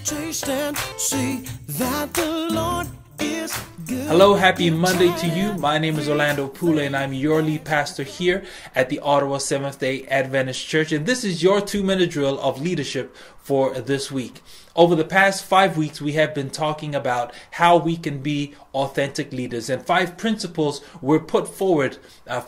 Taste and see that the Lord is good. Hello, happy Monday to you. My name is Orlando Pula and I'm your lead pastor here at the Ottawa Seventh-day Adventist Church. And this is your 2-minute drill of leadership for this week. Over the past 5 weeks, we have been talking about how we can be authentic leaders, and 5 principles were put forward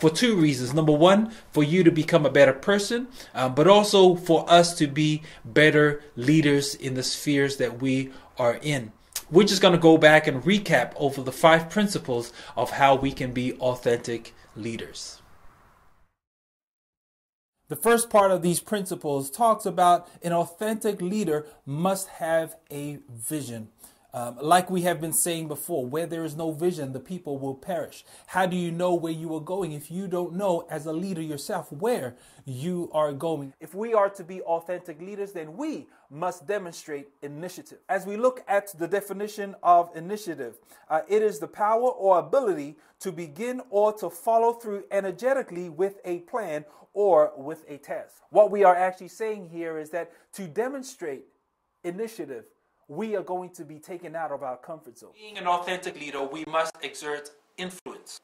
for 2 reasons. Number 1, for you to become a better person, but also for us to be better leaders in the spheres that we are in. We're just going to go back and recap over the 5 principles of how we can be authentic leaders. The first part of these principles talks about an authentic leader must have a vision. Like we have been saying before, where there is no vision, the people will perish. How do you know where you are going if you don't know as a leader yourself where you are going? If we are to be authentic leaders, then we must demonstrate initiative. As we look at the definition of initiative, it is the power or ability to begin or to follow through energetically with a plan or with a task. What we are actually saying here is that to demonstrate initiative, we are going to be taken out of our comfort zone. Being an authentic leader, we must exert influence.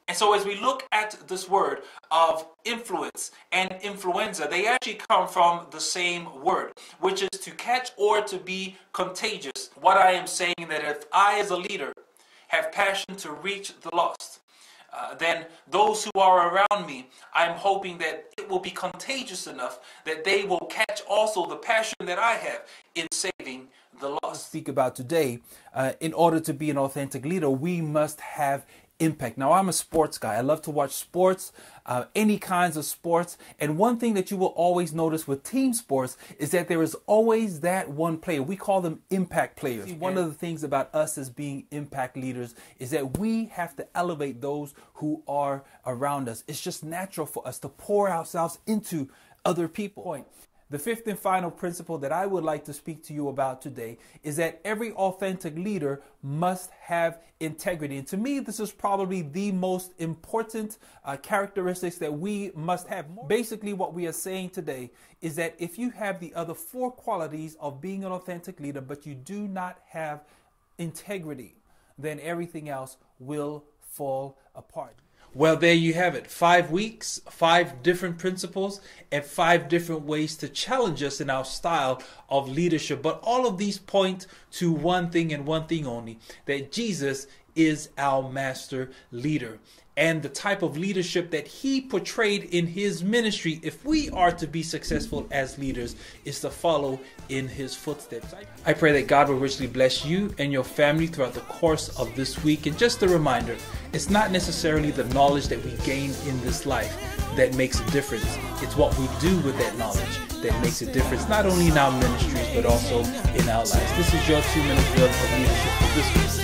And so as we look at this word of influence and influenza, they actually come from the same word, which is to catch or to be contagious. What I am saying that if I as a leader have passion to reach the lost, then those who are around me, I'm hoping that it will be contagious enough that they will catch also the passion that I have in saving the lost. Speak about today, in order to be an authentic leader, we must have impact. Now, I'm a sports guy. I love to watch sports, any kinds of sports. And one thing that you will always notice with team sports is that there is always that one player. We call them impact players. One of the things about us as being impact leaders is that we have to elevate those who are around us. It's just natural for us to pour ourselves into other people. The 5th and final principle that I would like to speak to you about today is that every authentic leader must have integrity. And to me, this is probably the most important characteristics that we must have. Basically, what we are saying today is that if you have the other 4 qualities of being an authentic leader, but you do not have integrity, then everything else will fall apart. Well, there you have it. 5 weeks, 5 different principles, and 5 different ways to challenge us in our style of leadership. But all of these point to one thing and one thing only, that Jesus is our master leader. And the type of leadership that he portrayed in his ministry, if we are to be successful as leaders, is to follow in his footsteps. I pray that God will richly bless you and your family throughout the course of this week. And just a reminder, it's not necessarily the knowledge that we gain in this life that makes a difference. It's what we do with that knowledge that makes a difference, not only in our ministries, but also in our lives. This is your 2-minute drill of leadership for this week.